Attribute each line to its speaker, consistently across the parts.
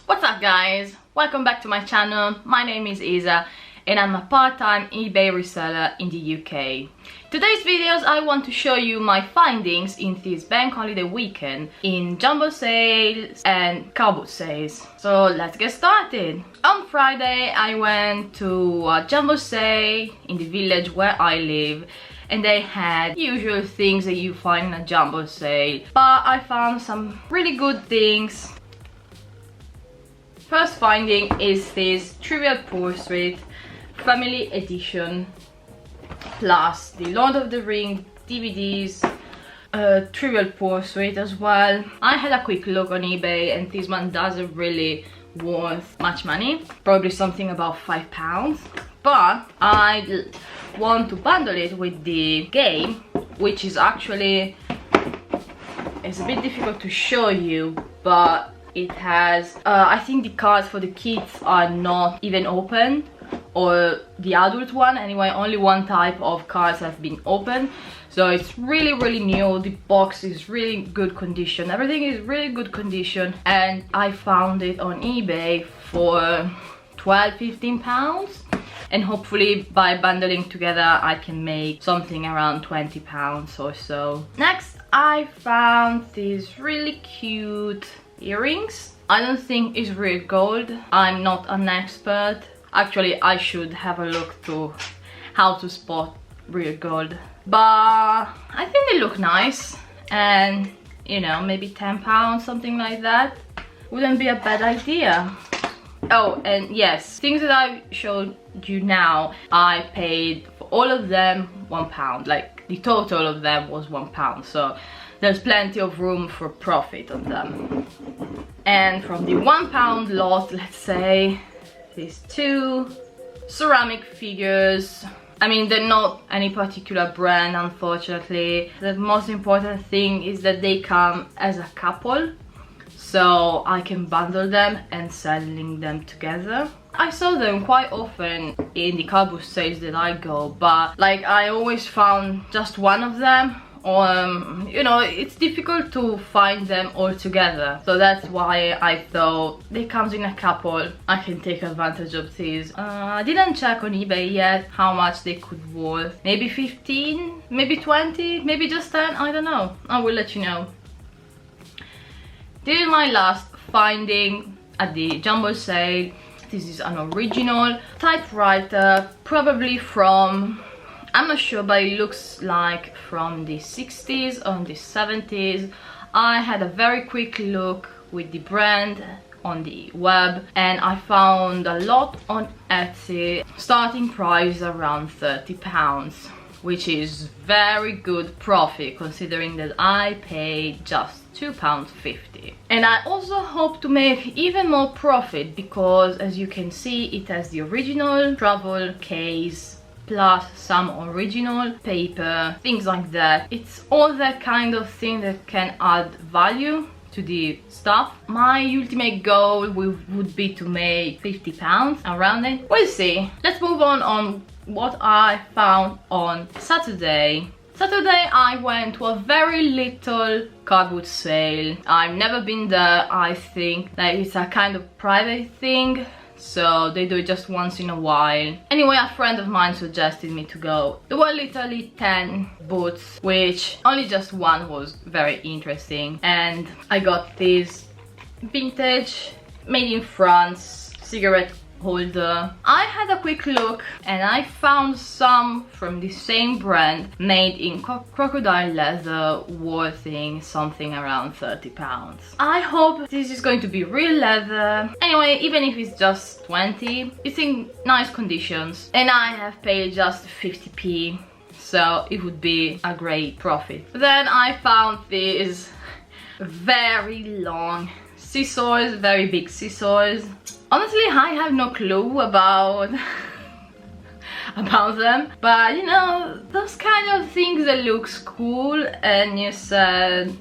Speaker 1: What's up guys? Welcome back to my channel. My name is Isa and I'm a part-time eBay reseller in the UK. Today's videos I want to show you my findings in this bank holiday weekend in Jumble sales and car boot sales. So let's get started. On Friday I went to a Jumble sale in the village where I live, and they had usual things that you find in a Jumble sale, but I found some really good things. First finding is this Trivial Pursuit Family Edition plus the Lord of the Rings DVDs, Trivial Pursuit as well. I had a quick look on eBay and this one doesn't really worth much money, probably something about £5, but I want to bundle it with the game, which is actually, it's a bit difficult to show you, but it has I think the cards for the kids are not even open, or the adult one anyway, only one type of cards have been opened, so it's really new. The box is really good condition, everything is really good condition, and I found it on eBay for £12–15, and hopefully by bundling together I can make something around £20 or so. Next I found these really cute earrings. I don't think it's real gold, I'm not an expert. Actually I should have a look to how to spot real gold, but I think they look nice, and you know, maybe £10, something like that wouldn't be a bad idea. Oh, and yes, things that I showed you now, I paid for all of them £1, like the total of them was £1, so there's plenty of room for profit on them. And from the £1 lot, let's say, these two ceramic figures. I mean, they're not any particular brand, unfortunately. The most important thing is that they come as a couple, so I can bundle them and selling them together. I saw them quite often in the car boot sales that I go, but like I always found just one of them, or you know, it's difficult to find them all together, so that's why I thought they comes in a couple, I can take advantage of these. I didn't check on eBay yet how much they could worth, maybe 15, maybe 20, maybe just 10, I don't know, I will let you know. This is my last finding at the Jumble sale. This is an original typewriter, probably from, I'm not sure, but it looks like from the 60s or the 70s. I had a very quick look with the brand on the web and I found a lot on Etsy, starting price around £30, which is very good profit considering that I paid just £2.50. And I also hope to make even more profit because, as you can see, it has the original travel case plus some original paper, things like that. It's all that kind of thing that can add value to the stuff. My ultimate goal would be to make £50 around it. We'll see. Let's move on what I found on Saturday. I went to a very little car boot sale. I've never been there. I think that it's a kind of private thing, so they do it just once in a while. Anyway, a friend of mine suggested me to go. There were literally 10 boots, which only just one was very interesting, and I got this vintage, made in France cigarette holder. I had a quick look and I found some from the same brand made in crocodile leather, worth something around £30. I hope this is going to be real leather. Anyway, even if it's just 20, it's in nice conditions and I have paid just 50p, so it would be a great profit. But then I found these very long scissors, very big scissors. Honestly, I have no clue about them, but you know, those kind of things that looks cool and you said,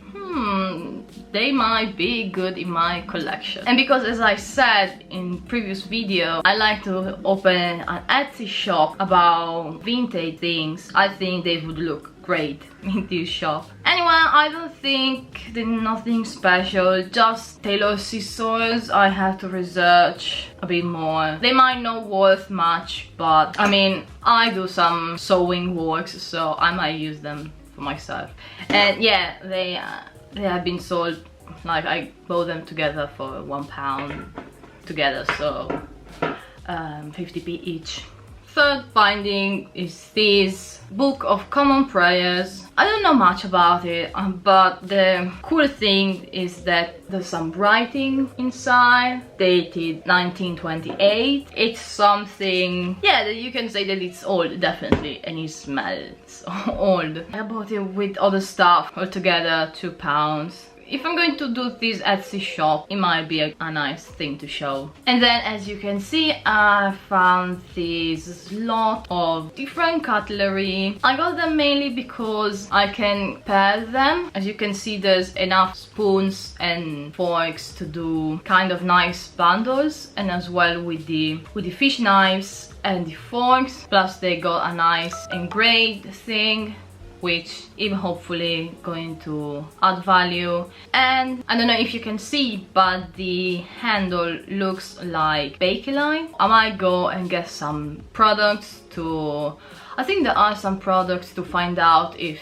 Speaker 1: they might be good in my collection. And because, as I said in previous video, I like to open an Etsy shop about vintage things, I think they would look great in this shop. Anyway, I don't think there's nothing special, just tailor scissors. I have to research a bit more. They might not worth much, but I mean, I do some sewing works, so I might use them for myself. And yeah, they have been sold, like I bought them together for £1 together, so 50p each. Third binding is this book of common prayers. I don't know much about it, but the cool thing is that there's some writing inside, dated 1928. It's something, yeah, that you can say that it's old, definitely, and it smells old. I bought it with other stuff, altogether £2. If I'm going to do this Etsy shop, it might be a nice thing to show. And then, as you can see, I found this lot of different cutlery. I got them mainly because I can pair them. As you can see, there's enough spoons and forks to do kind of nice bundles, and as well with the fish knives and the forks. Plus they got a nice engraved thing, which is hopefully going to add value. And I don't know if you can see, but the handle looks like Bakelite. I might go and get some products to, I think there are some products to find out if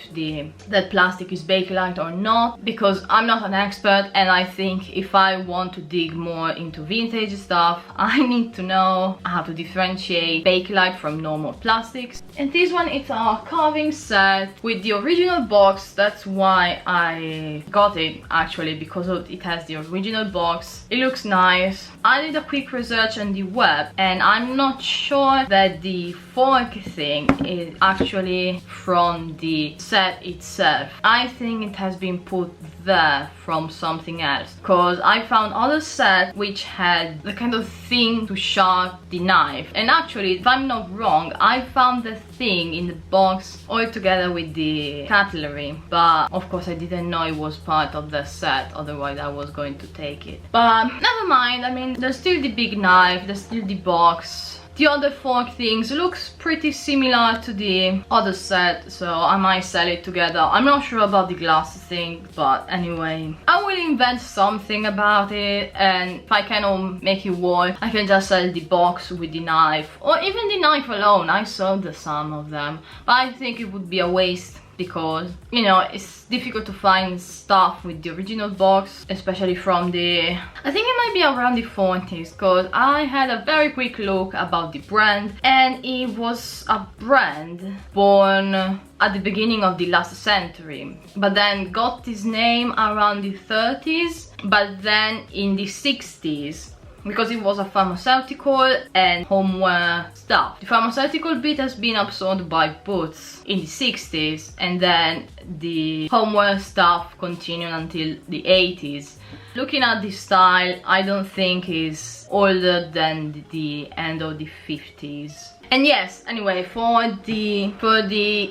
Speaker 1: that plastic is Bakelite or not, because I'm not an expert, and I think if I want to dig more into vintage stuff, I need to know how to differentiate Bakelite from normal plastics. And this one, it's our carving set with the original box. That's why I got it, actually, because it has the original box. It looks nice. I did a quick research on the web, and I'm not sure that the fork thing is actually from the set itself. I think it has been put there from something else, because I found other sets which had the kind of thing to sharp the knife. And actually, if I'm not wrong, I found the thing in the box all together with the cutlery, but of course I didn't know it was part of the set, otherwise I was going to take it. But never mind, I mean, there's still the big knife, there's still the box. The other fork things looks pretty similar to the other set, so I might sell it together. I'm not sure about the glass thing, but anyway, I will invent something about it, and if I cannot make it work, I can just sell the box with the knife, or even the knife alone. I sold some of them, but I think it would be a waste, because, you know, it's difficult to find stuff with the original box, especially from the, I think it might be around the 40s, because I had a very quick look about the brand, and it was a brand born at the beginning of the last century, but then got its name around the 30s, but then in the 60s, because it was a pharmaceutical and homeware stuff. The pharmaceutical bit has been absorbed by Boots in the 60s, and then the homeware stuff continued until the 80s. Looking at the style, I don't think it's older than the end of the 50s. And yes, anyway, for the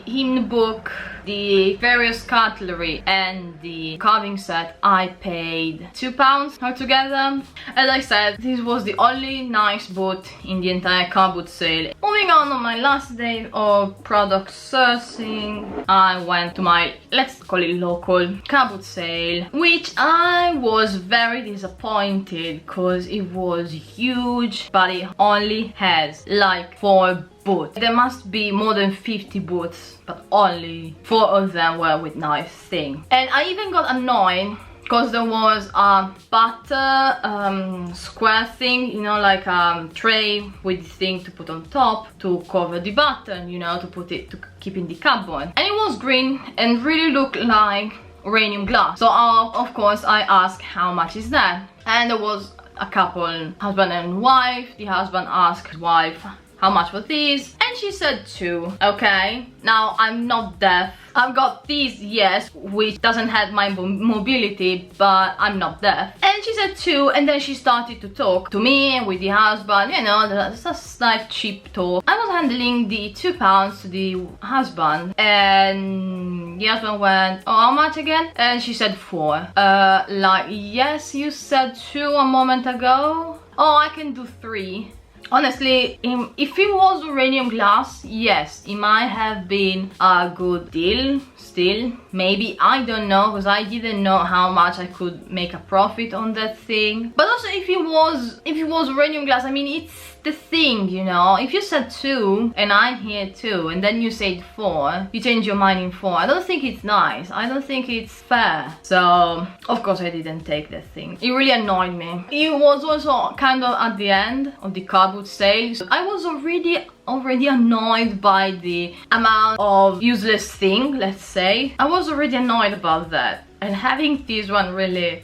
Speaker 1: hymn book, the various cutlery and the carving set, I paid £2 altogether. As I said, this was the only nice boot in the entire car boot sale. Moving on my last day of product sourcing, I went to my, let's call it local car boot sale, which I was very disappointed because it was huge, but it only has like 4 boots. There must be more than 50 boots, but only 4 of them were with nice things. And I even got annoyed because there was a butter square thing, you know, like a tray with the thing to put on top to cover the button, you know, to put it, to keep in the cupboard. And it was green and really looked like uranium glass. So of course I asked how much is that, and there was a couple, husband and wife. The husband asked his wife how much for these, and she said 2. Okay, now I'm not deaf. I've got these, yes, which doesn't have my mobility, but I'm not deaf. And she said 2, and then she started to talk to me and with the husband, you know, that's a slight cheap talk. I was handling the £2 to the husband, and the husband went, oh, how much again? And she said 4. Like, yes, you said 2 a moment ago. Oh, I can do 3. Honestly, if it was uranium glass, yes, it might have been a good deal. Still, maybe, I don't know, because I didn't know how much I could make a profit on that thing. But also, if it was uranium glass, I mean, it's the thing, you know. If you said 2 and I hear 2 and then you said 4, you change your mind in 4. I don't think it's nice. I don't think it's fair. So of course I didn't take that thing. It really annoyed me. It was also kind of at the end of the cardboard sale. So I was already annoyed by the amount of useless thing, let's say. I was already annoyed about that, and having this one really...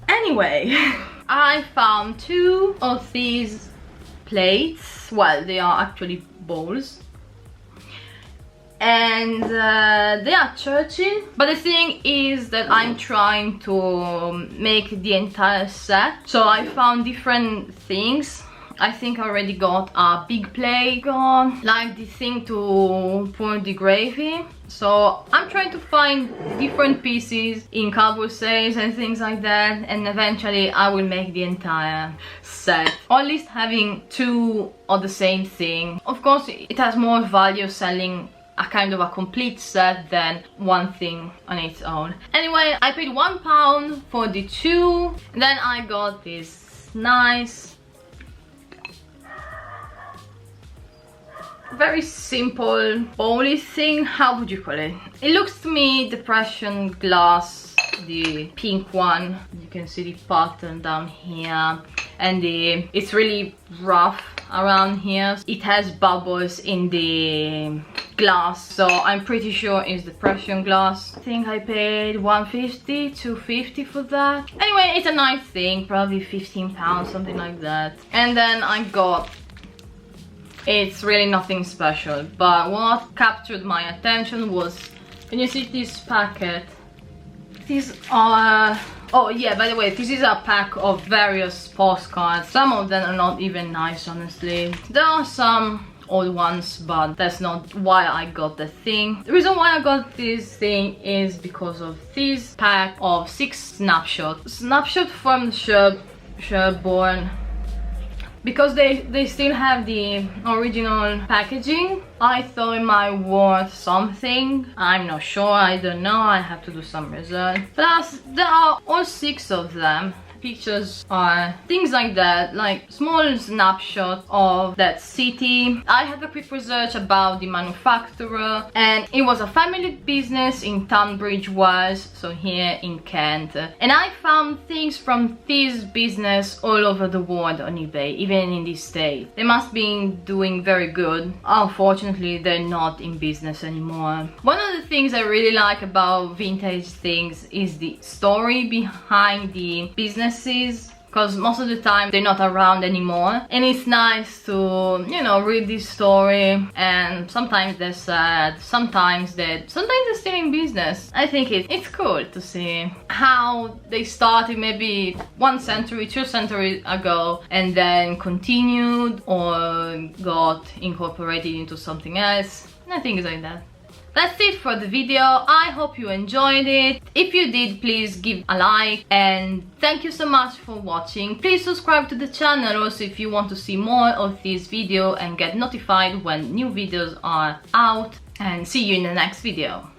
Speaker 1: Anyway, I found 2 of these plates. Well, they are actually bowls, and they are Churchill, but the thing is that I'm trying to make the entire set, so I found different things. I think I already got a big plate, like the thing to pour the gravy. So I'm trying to find different pieces in cardboard sales and things like that, and eventually I will make the entire set, or at least having 2 of the same thing. Of course, it has more value selling a kind of a complete set than one thing on its own. Anyway, I paid £1 for the 2. Then I got this nice, very simple bowly thing. How would you call it? It looks to me depression glass, the pink one. You can see the pattern down here, and it's really rough around here. It has bubbles in the glass, so I'm pretty sure it's depression glass. I think I paid £1.50, £2.50 for that. Anyway, it's a nice thing, probably £15, something like that. And then I got... It's really nothing special, but what captured my attention was, can you see this packet? These are... Oh yeah, by the way, this is a pack of various postcards. Some of them are not even nice, honestly. There are some old ones, but that's not why I got the thing. The reason why I got this thing is because of this pack of 6 snapshots. Snapshot from the Sherborne. Because they still have the original packaging, I thought it might worth something. I'm not sure, I don't know, I have to do some research. Plus, there are all 6 of them. Pictures are things like that, like small snapshot of that city. I had a quick research about the manufacturer, and it was a family business in Tunbridge Wells, so here in Kent. And I found things from this business all over the world on eBay, even in this state. They must be doing very good. Unfortunately, they're not in business anymore. One of the things I really like about vintage things is the story behind the business, because most of the time they're not around anymore, and it's nice to, you know, read this story. And sometimes they're sad, sometimes they're still in business. I think it's cool to see how they started maybe 1 century, 2 centuries ago, and then continued or got incorporated into something else. I think it's like that. That's it for the video. I hope you enjoyed it. If you did, please give a like, and thank you so much for watching. Please subscribe to the channel also if you want to see more of this video and get notified when new videos are out, and see you in the next video.